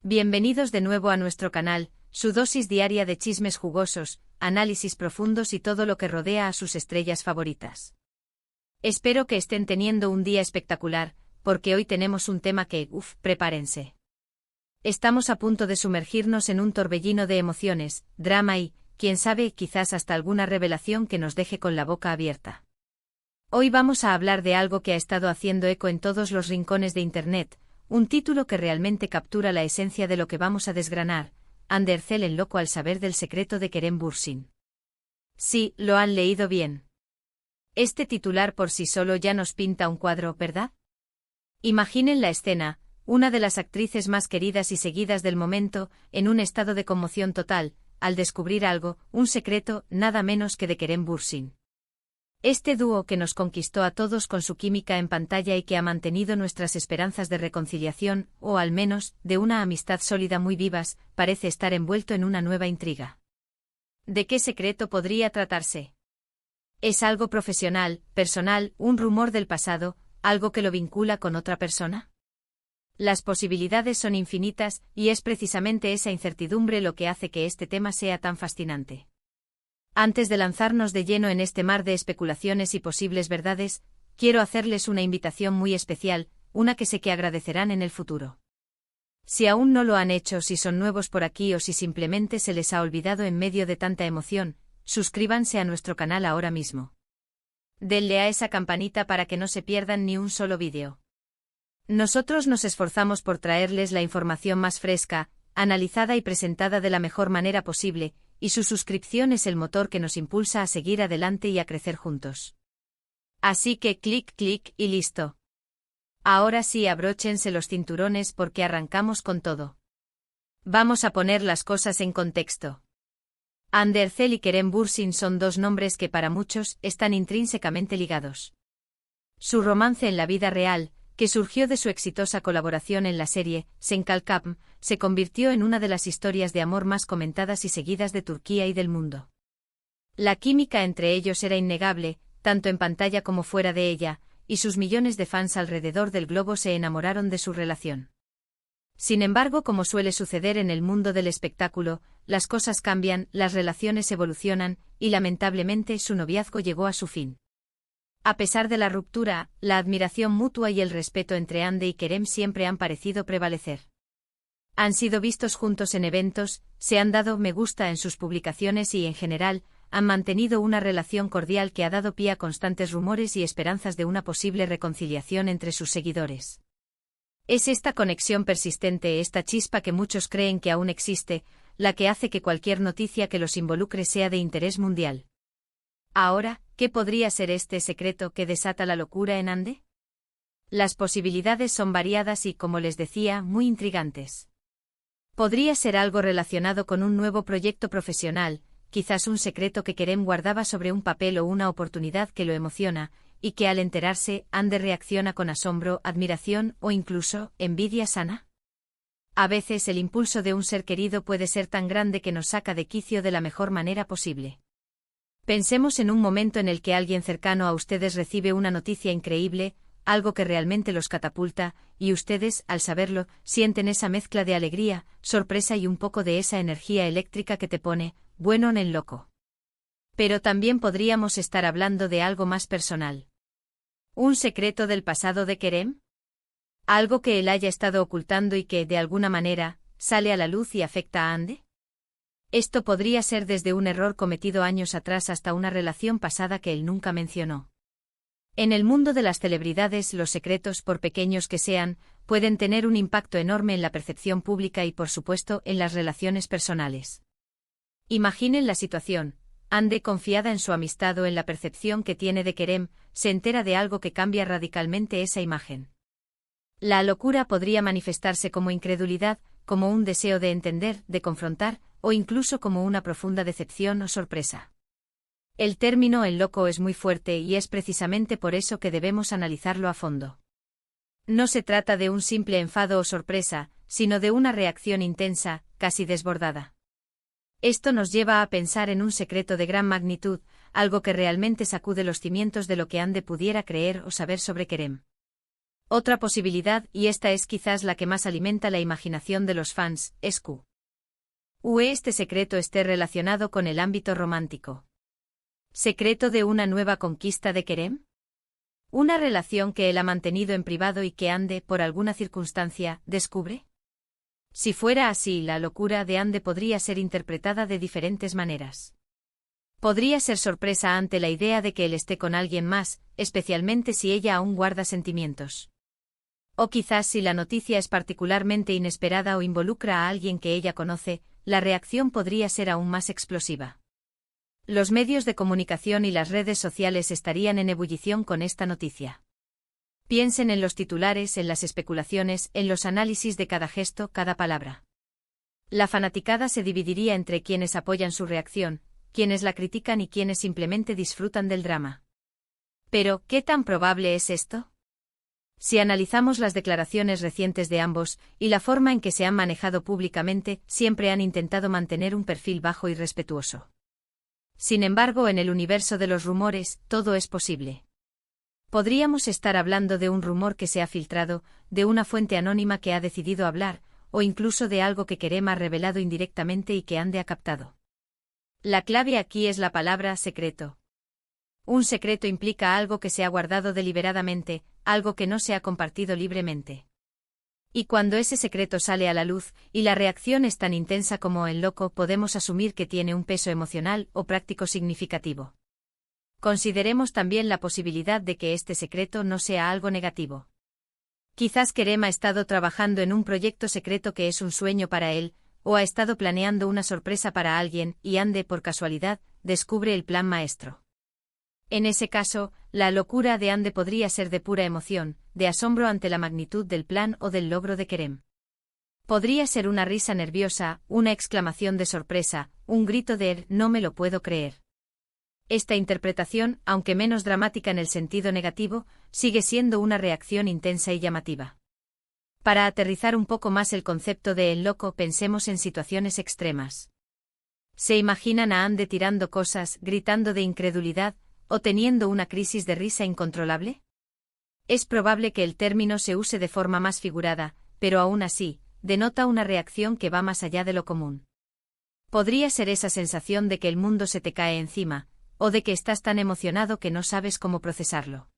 Bienvenidos de nuevo a nuestro canal, su dosis diaria de chismes jugosos, análisis profundos y todo lo que rodea a sus estrellas favoritas. Espero que estén teniendo un día espectacular, porque hoy tenemos un tema que, prepárense. Estamos a punto de sumergirnos en un torbellino de emociones, drama y, quién sabe, quizás hasta alguna revelación que nos deje con la boca abierta. Hoy vamos a hablar de algo que ha estado haciendo eco en todos los rincones de Internet, un título que realmente captura la esencia de lo que vamos a desgranar: Ander en loco al saber del secreto de Kerem Bürsin. Sí, lo han leído bien. Este titular por sí solo ya nos pinta un cuadro, ¿verdad? Imaginen la escena: una de las actrices más queridas y seguidas del momento, en un estado de conmoción total, al descubrir algo, un secreto, nada menos que de Kerem Bürsin. Este dúo que nos conquistó a todos con su química en pantalla y que ha mantenido nuestras esperanzas de reconciliación, o al menos, de una amistad sólida muy vivas, parece estar envuelto en una nueva intriga. ¿De qué secreto podría tratarse? ¿Es algo profesional, personal, un rumor del pasado, algo que lo vincula con otra persona? Las posibilidades son infinitas, y es precisamente esa incertidumbre lo que hace que este tema sea tan fascinante. Antes de lanzarnos de lleno en este mar de especulaciones y posibles verdades, quiero hacerles una invitación muy especial, una que sé que agradecerán en el futuro. Si aún no lo han hecho, si son nuevos por aquí o si simplemente se les ha olvidado en medio de tanta emoción, suscríbanse a nuestro canal ahora mismo. Denle a esa campanita para que no se pierdan ni un solo vídeo. Nosotros nos esforzamos por traerles la información más fresca, analizada y presentada de la mejor manera posible, y su suscripción es el motor que nos impulsa a seguir adelante y a crecer juntos. Así que clic y listo. Ahora sí, abróchense los cinturones porque arrancamos con todo. Vamos a poner las cosas en contexto. Ander y Kerem Bürsin son dos nombres que para muchos están intrínsecamente ligados. Su romance en la vida real, que surgió de su exitosa colaboración en la serie Sen Kalkapm, se convirtió en una de las historias de amor más comentadas y seguidas de Turquía y del mundo. La química entre ellos era innegable, tanto en pantalla como fuera de ella, y sus millones de fans alrededor del globo se enamoraron de su relación. Sin embargo, como suele suceder en el mundo del espectáculo, las cosas cambian, las relaciones evolucionan, y lamentablemente su noviazgo llegó a su fin. A pesar de la ruptura, la admiración mutua y el respeto entre Ande y Kerem siempre han parecido prevalecer. Han sido vistos juntos en eventos, se han dado me gusta en sus publicaciones y en general, han mantenido una relación cordial que ha dado pie a constantes rumores y esperanzas de una posible reconciliación entre sus seguidores. Es esta conexión persistente, esta chispa que muchos creen que aún existe, la que hace que cualquier noticia que los involucre sea de interés mundial. Ahora, ¿qué podría ser este secreto que desata la locura en Ande? Las posibilidades son variadas y, como les decía, muy intrigantes. Podría ser algo relacionado con un nuevo proyecto profesional, quizás un secreto que Kerem guardaba sobre un papel o una oportunidad que lo emociona, y que al enterarse, Ande reacciona con asombro, admiración o incluso envidia sana. A veces el impulso de un ser querido puede ser tan grande que nos saca de quicio de la mejor manera posible. Pensemos en un momento en el que alguien cercano a ustedes recibe una noticia increíble, algo que realmente los catapulta, y ustedes, al saberlo, sienten esa mezcla de alegría, sorpresa y un poco de esa energía eléctrica que te pone, bueno, en loco. Pero también podríamos estar hablando de algo más personal. ¿Un secreto del pasado de Kerem? ¿Algo que él haya estado ocultando y que, de alguna manera, sale a la luz y afecta a Ande? Esto podría ser desde un error cometido años atrás hasta una relación pasada que él nunca mencionó. En el mundo de las celebridades, los secretos, por pequeños que sean, pueden tener un impacto enorme en la percepción pública y, por supuesto, en las relaciones personales. Imaginen la situación: Ande, confiada en su amistad o en la percepción que tiene de Kerem, se entera de algo que cambia radicalmente esa imagen. La locura podría manifestarse como incredulidad, como un deseo de entender, de confrontar, o incluso como una profunda decepción o sorpresa. El término "en loco" es muy fuerte y es precisamente por eso que debemos analizarlo a fondo. No se trata de un simple enfado o sorpresa, sino de una reacción intensa, casi desbordada. Esto nos lleva a pensar en un secreto de gran magnitud, algo que realmente sacude los cimientos de lo que Ande pudiera creer o saber sobre Kerem. Otra posibilidad, y esta es quizás la que más alimenta la imaginación de los fans, es que este secreto esté relacionado con el ámbito romántico. ¿Secreto de una nueva conquista de Kerem? ¿Una relación que él ha mantenido en privado y que Ande, por alguna circunstancia, descubre? Si fuera así, la locura de Ande podría ser interpretada de diferentes maneras. Podría ser sorpresa ante la idea de que él esté con alguien más, especialmente si ella aún guarda sentimientos. O quizás si la noticia es particularmente inesperada o involucra a alguien que ella conoce, la reacción podría ser aún más explosiva. Los medios de comunicación y las redes sociales estarían en ebullición con esta noticia. Piensen en los titulares, en las especulaciones, en los análisis de cada gesto, cada palabra. La fanaticada se dividiría entre quienes apoyan su reacción, quienes la critican y quienes simplemente disfrutan del drama. Pero, ¿qué tan probable es esto? Si analizamos las declaraciones recientes de ambos, y la forma en que se han manejado públicamente, siempre han intentado mantener un perfil bajo y respetuoso. Sin embargo, en el universo de los rumores, todo es posible. Podríamos estar hablando de un rumor que se ha filtrado, de una fuente anónima que ha decidido hablar, o incluso de algo que Kerem ha revelado indirectamente y que Ande ha captado. La clave aquí es la palabra secreto. Un secreto implica algo que se ha guardado deliberadamente, algo que no se ha compartido libremente. Y cuando ese secreto sale a la luz, y la reacción es tan intensa como el loco, podemos asumir que tiene un peso emocional o práctico significativo. Consideremos también la posibilidad de que este secreto no sea algo negativo. Quizás Kerem ha estado trabajando en un proyecto secreto que es un sueño para él, o ha estado planeando una sorpresa para alguien, y Ande, por casualidad, descubre el plan maestro. En ese caso, la locura de Ande podría ser de pura emoción, de asombro ante la magnitud del plan o del logro de Kerem. Podría ser una risa nerviosa, una exclamación de sorpresa, un grito de «no me lo puedo creer». Esta interpretación, aunque menos dramática en el sentido negativo, sigue siendo una reacción intensa y llamativa. Para aterrizar un poco más el concepto de el loco, pensemos en situaciones extremas. ¿Se imaginan a Ande tirando cosas, gritando de incredulidad, o teniendo una crisis de risa incontrolable? Es probable que el término se use de forma más figurada, pero aún así, denota una reacción que va más allá de lo común. Podría ser esa sensación de que el mundo se te cae encima, o de que estás tan emocionado que no sabes cómo procesarlo.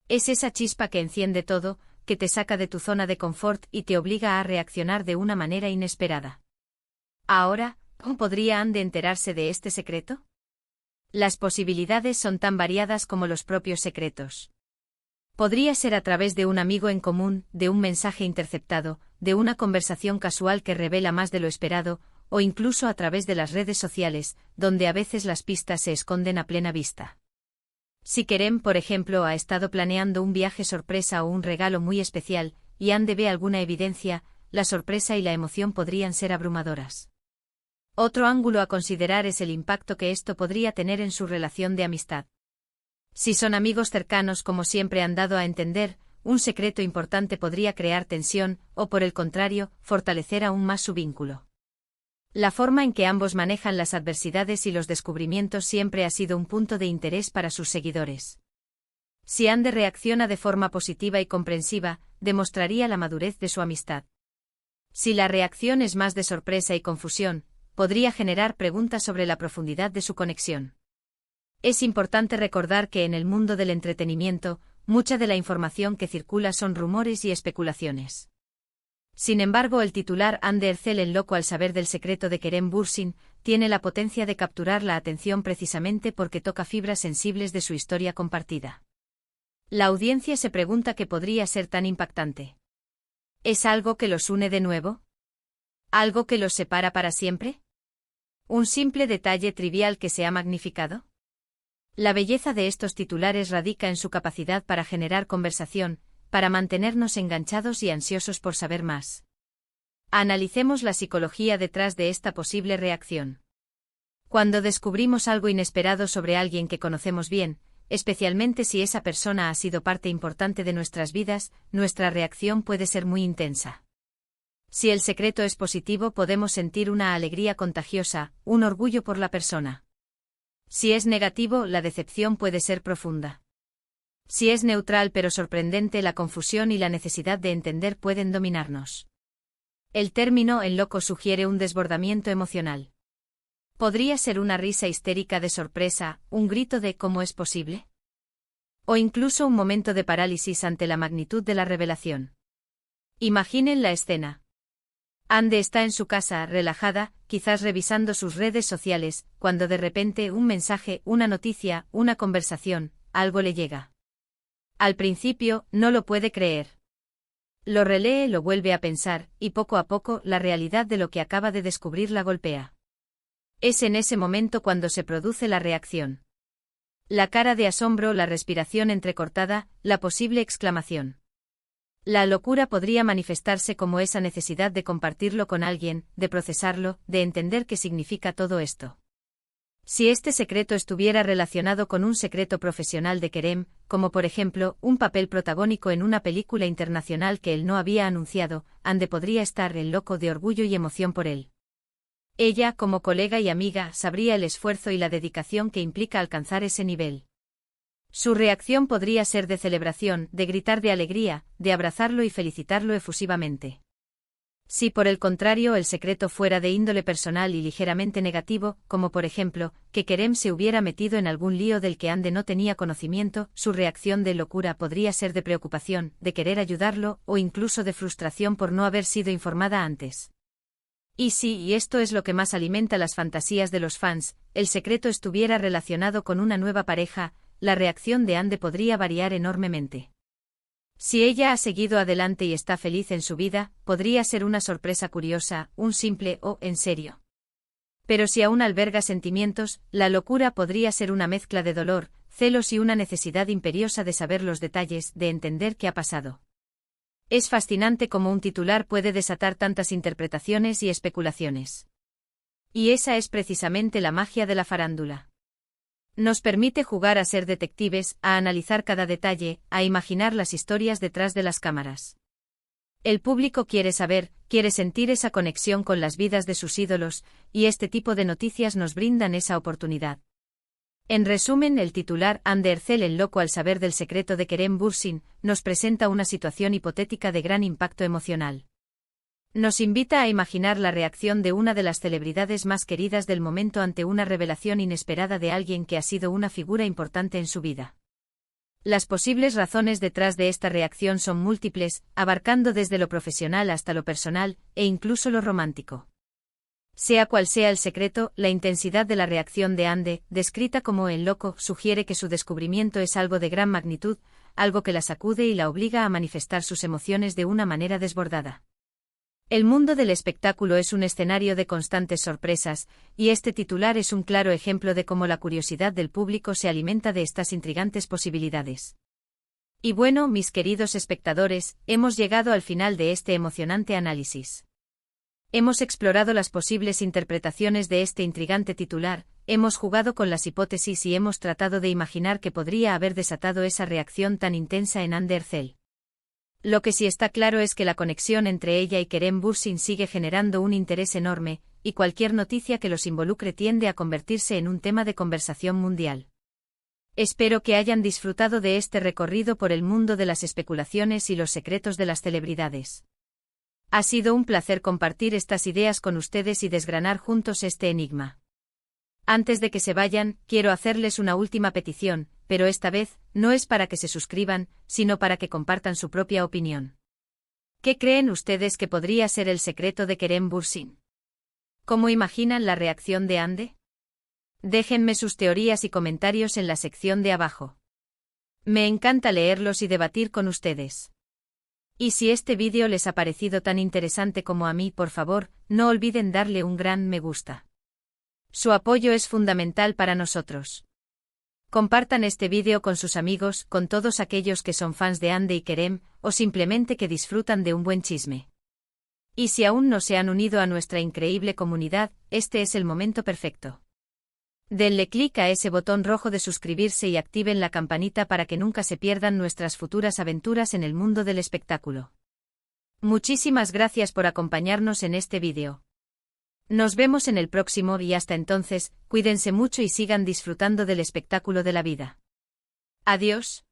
Es esa chispa que enciende todo, que te saca de tu zona de confort y te obliga a reaccionar de una manera inesperada. Ahora, ¿cómo podría Ande enterarse de este secreto? Las posibilidades son tan variadas como los propios secretos. Podría ser a través de un amigo en común, de un mensaje interceptado, de una conversación casual que revela más de lo esperado, o incluso a través de las redes sociales, donde a veces las pistas se esconden a plena vista. Si Kerem, por ejemplo, ha estado planeando un viaje sorpresa o un regalo muy especial, y Ande ve alguna evidencia, la sorpresa y la emoción podrían ser abrumadoras. Otro ángulo a considerar es el impacto que esto podría tener en su relación de amistad. Si son amigos cercanos, como siempre han dado a entender, un secreto importante podría crear tensión, o por el contrario, fortalecer aún más su vínculo. La forma en que ambos manejan las adversidades y los descubrimientos siempre ha sido un punto de interés para sus seguidores. Si Ande reacciona de forma positiva y comprensiva, demostraría la madurez de su amistad. Si la reacción es más de sorpresa y confusión, podría generar preguntas sobre la profundidad de su conexión. Es importante recordar que en el mundo del entretenimiento, mucha de la información que circula son rumores y especulaciones. Sin embargo, el titular Ande Erçel el loco al saber del secreto de Kerem Bürsin tiene la potencia de capturar la atención precisamente porque toca fibras sensibles de su historia compartida. La audiencia se pregunta qué podría ser tan impactante. ¿Es algo que los une de nuevo? ¿Algo que los separa para siempre? ¿Un simple detalle trivial que se ha magnificado? La belleza de estos titulares radica en su capacidad para generar conversación, para mantenernos enganchados y ansiosos por saber más. Analicemos la psicología detrás de esta posible reacción. Cuando descubrimos algo inesperado sobre alguien que conocemos bien, especialmente si esa persona ha sido parte importante de nuestras vidas, nuestra reacción puede ser muy intensa. Si el secreto es positivo, podemos sentir una alegría contagiosa, un orgullo por la persona. Si es negativo, la decepción puede ser profunda. Si es neutral pero sorprendente, la confusión y la necesidad de entender pueden dominarnos. El término en loco sugiere un desbordamiento emocional. Podría ser una risa histérica de sorpresa, un grito de ¿cómo es posible? O incluso un momento de parálisis ante la magnitud de la revelación. Imaginen la escena. Ande está en su casa, relajada, quizás revisando sus redes sociales, cuando de repente un mensaje, una noticia, una conversación, algo le llega. Al principio, no lo puede creer. Lo relee, lo vuelve a pensar, y poco a poco la realidad de lo que acaba de descubrir la golpea. Es en ese momento cuando se produce la reacción. La cara de asombro, la respiración entrecortada, la posible exclamación. La locura podría manifestarse como esa necesidad de compartirlo con alguien, de procesarlo, de entender qué significa todo esto. Si este secreto estuviera relacionado con un secreto profesional de Kerem, como por ejemplo, un papel protagónico en una película internacional que él no había anunciado, Ande podría estar en loco de orgullo y emoción por él. Ella, como colega y amiga, sabría el esfuerzo y la dedicación que implica alcanzar ese nivel. Su reacción podría ser de celebración, de gritar de alegría, de abrazarlo y felicitarlo efusivamente. Si por el contrario el secreto fuera de índole personal y ligeramente negativo, como por ejemplo, que Kerem se hubiera metido en algún lío del que Ande no tenía conocimiento, su reacción de locura podría ser de preocupación, de querer ayudarlo, o incluso de frustración por no haber sido informada antes. Y esto es lo que más alimenta las fantasías de los fans, el secreto estuviera relacionado con una nueva pareja, la reacción de Ande podría variar enormemente. Si ella ha seguido adelante y está feliz en su vida, podría ser una sorpresa curiosa, un simple «oh, ¿en serio?». Pero si aún alberga sentimientos, la locura podría ser una mezcla de dolor, celos y una necesidad imperiosa de saber los detalles, de entender qué ha pasado. Es fascinante cómo un titular puede desatar tantas interpretaciones y especulaciones. Y esa es precisamente la magia de la farándula. Nos permite jugar a ser detectives, a analizar cada detalle, a imaginar las historias detrás de las cámaras. El público quiere saber, quiere sentir esa conexión con las vidas de sus ídolos, y este tipo de noticias nos brindan esa oportunidad. En resumen, el titular Ande Erçel en loco al saber del secreto de Kerem Bürsin, nos presenta una situación hipotética de gran impacto emocional. Nos invita a imaginar la reacción de una de las celebridades más queridas del momento ante una revelación inesperada de alguien que ha sido una figura importante en su vida. Las posibles razones detrás de esta reacción son múltiples, abarcando desde lo profesional hasta lo personal, e incluso lo romántico. Sea cual sea el secreto, la intensidad de la reacción de Ande, descrita como en loco, sugiere que su descubrimiento es algo de gran magnitud, algo que la sacude y la obliga a manifestar sus emociones de una manera desbordada. El mundo del espectáculo es un escenario de constantes sorpresas, y este titular es un claro ejemplo de cómo la curiosidad del público se alimenta de estas intrigantes posibilidades. Y bueno, mis queridos espectadores, hemos llegado al final de este emocionante análisis. Hemos explorado las posibles interpretaciones de este intrigante titular, hemos jugado con las hipótesis y hemos tratado de imaginar qué podría haber desatado esa reacción tan intensa en Ande Erçel. Lo que sí está claro es que la conexión entre ella y Kerem Bürsin sigue generando un interés enorme, y cualquier noticia que los involucre tiende a convertirse en un tema de conversación mundial. Espero que hayan disfrutado de este recorrido por el mundo de las especulaciones y los secretos de las celebridades. Ha sido un placer compartir estas ideas con ustedes y desgranar juntos este enigma. Antes de que se vayan, quiero hacerles una última petición, pero esta vez, no es para que se suscriban, sino para que compartan su propia opinión. ¿Qué creen ustedes que podría ser el secreto de Kerem Bürsin? ¿Cómo imaginan la reacción de Ande? Déjenme sus teorías y comentarios en la sección de abajo. Me encanta leerlos y debatir con ustedes. Y si este vídeo les ha parecido tan interesante como a mí, por favor, no olviden darle un gran me gusta. Su apoyo es fundamental para nosotros. Compartan este vídeo con sus amigos, con todos aquellos que son fans de Ande y Kerem, o simplemente que disfrutan de un buen chisme. Y si aún no se han unido a nuestra increíble comunidad, este es el momento perfecto. Denle clic a ese botón rojo de suscribirse y activen la campanita para que nunca se pierdan nuestras futuras aventuras en el mundo del espectáculo. Muchísimas gracias por acompañarnos en este vídeo. Nos vemos en el próximo y hasta entonces, cuídense mucho y sigan disfrutando del espectáculo de la vida. Adiós.